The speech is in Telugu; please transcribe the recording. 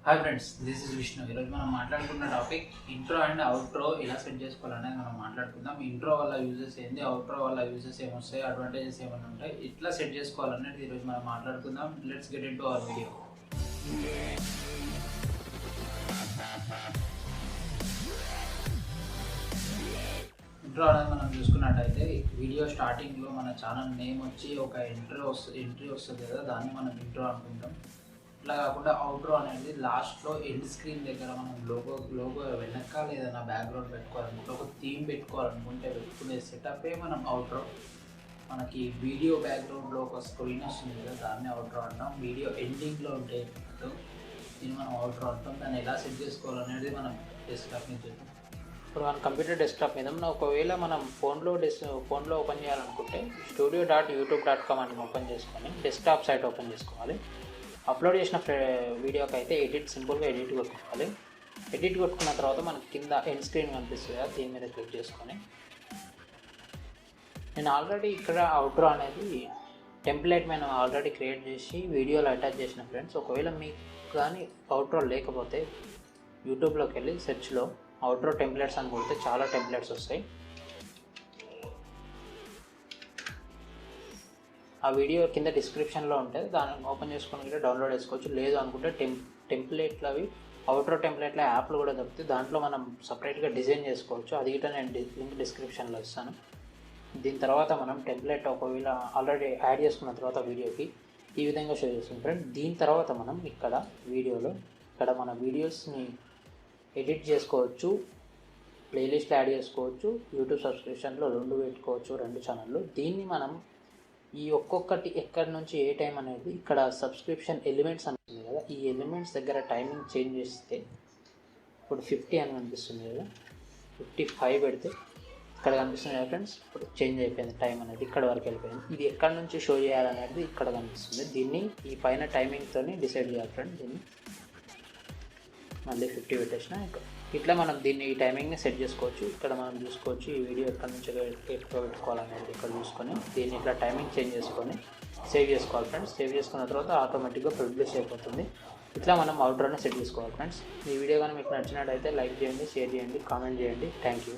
Hi friends, this is Vishnu. ఈరోజు మనం మాట్లాడుకున్న టాపిక్ ఇంట్రో అండ్ అవుట్రో ఎలా సెట్ చేసుకోవాలనేది మనం మాట్లాడుకుందాం. ఇంట్రో వల్ల యూజెస్ ఏంది, అవుట్రో వల్ల యూజెస్ ఏమొస్తాయి, అడ్వాంటేజెస్ ఏమైనా ఉంటాయి, ఇట్లా సెట్ చేసుకోవాలనేది ఈరోజు మనం మాట్లాడుకుందాం. Let's get in to our video. Intro అనేది మనం చూసుకున్నట్టయితే వీడియో స్టార్టింగ్లో మన ఛానల్ నేమ్ వచ్చి ఒక ఎంట్రీ వస్తుంది కదా, దాన్ని మనం ఇంట్రో అనుకుంటాం. ఇట్లా కాకుండా అవుట్రో అనేది లాస్ట్లో ఎండ్ స్క్రీన్ దగ్గర మనం లోగో వెనకాల ఏదైనా బ్యాక్గ్రౌండ్ పెట్టుకోవాలనుకుంటే, ఒక థీమ్ పెట్టుకోవాలనుకుంటే పెట్టుకునే సెటప్పే మనం అవుట్రో. మనకి వీడియో బ్యాక్గ్రౌండ్లో ఒక స్క్రీన్ వస్తుంది కదా, దాన్ని అవుట్రో అంటాం. వీడియో ఎండింగ్లో ఉంటే దీన్ని మనం అవుట్రో అంటాం. దాన్ని ఎలా సెట్ చేసుకోవాలనేది మనం డెస్క్టాప్ మీద చూద్దాం. ఇప్పుడు మన కంప్యూటర్ డెస్క్టాప్ మీద ఒకవేళ మనం ఫోన్లో ఓపెన్ చేయాలనుకుంటే studio.youtube.com అని ఓపెన్ చేసుకొని డెస్క్టాప్ సైట్ ఓపెన్ చేసుకోవాలి. అప్లోడ్ చేసిన వీడియోకి అయితే సింపుల్గా ఎడిట్ కొట్టుకోవాలి. ఎడిట్ కొట్టుకున్న తర్వాత మనకి కింద ఎండ్ స్క్రీన్ కనిపిస్తుంది కదా, దీని మీద క్లిక్ చేసుకొని నేను ఆల్రెడీ ఇక్కడ అవుట్రో అనేది టెంప్లెట్ మేము ఆల్రెడీ క్రియేట్ చేసి వీడియోలో అటాచ్ చేసిన ఫ్రెండ్స్. ఒకవేళ మీకు కానీ అవుట్రో లేకపోతే యూట్యూబ్లోకి వెళ్ళి సెర్చ్లో అవుట్రో టెంప్లెట్స్ అని కొడితే చాలా టెంప్లెట్స్ వస్తాయి. ఆ వీడియో కింద డిస్క్రిప్షన్లో ఉంటుంది, దాన్ని ఓపెన్ చేసుకొని కూడా డౌన్లోడ్ చేసుకోవచ్చు. లేదు అనుకుంటే టెంప్లెట్లు అవి అవుట్రో టెంప్లెట్ల యాప్లు కూడా దొరుకుతాయి, దాంట్లో మనం సపరేట్గా డిజైన్ చేసుకోవచ్చు. అది కూడా నేను లింక్ డిస్క్రిప్షన్లో ఇస్తాను. దీని తర్వాత మనం టెంప్లెట్ ఒకవేళ ఆల్రెడీ యాడ్ చేసుకున్న తర్వాత వీడియోకి ఈ విధంగా షో చేస్తుంది ఫ్రెండ్. దీని తర్వాత మనం ఇక్కడ మన వీడియోస్ని ఎడిట్ చేసుకోవచ్చు, ప్లేలిస్ట్లో యాడ్ చేసుకోవచ్చు, యూట్యూబ్ సబ్స్క్రిప్షన్లో 2 పెట్టుకోవచ్చు, 2 ఛానళ్ళు. దీన్ని మనం ఈ ఒక్కొక్కటి ఎక్కడి నుంచి ఏ టైం అనేది ఇక్కడ సబ్స్క్రిప్షన్ ఎలిమెంట్స్ ఉంటుంది కదా, ఈ ఎలిమెంట్స్ దగ్గర టైమింగ్ చేంజ్ చేస్తే ఇప్పుడు 50 అని కనిపిస్తుంది కదా, 55 పెడితే ఇక్కడ కనిపిస్తుంది కదా ఫ్రెండ్స్. ఇప్పుడు చేంజ్ అయిపోయింది, టైం అనేది ఇక్కడ వరకు వెళ్ళిపోయింది. ఇది ఎక్కడి నుంచి షో చేయాలనేది ఇక్కడ కనిపిస్తుంది. దీన్ని ఈ పైన టైమింగ్తో డిసైడ్ చేయాలి ఫ్రెండ్. దీన్ని మళ్ళీ 50 పెట్టేసిన. ఇట్లా మనం దీన్ని ఈ టైమింగ్ని సెట్ చేసుకోవచ్చు. ఇక్కడ మనం చూసుకోవచ్చు ఈ వీడియో ఎక్కడి నుంచి ఎక్కువ పెట్టుకోవాలనేది ఇక్కడ చూసుకొని దీన్ని ఇట్లా టైమింగ్ చేంజ్ చేసుకొని సేవ్ చేసుకోవాలి ఫ్రెండ్స్. సేవ్ చేసుకున్న తర్వాత ఆటోమేటిక్గా పబ్లిష్ అయిపోతుంది. ఇట్లా మనం అవుట్రోని సెట్ చేసుకోవాలి ఫ్రెండ్స్. ఈ వీడియో కానీ మీకు నచ్చినట్టయితే లైక్ చేయండి, షేర్ చేయండి, కామెంట్ చేయండి. Thank you.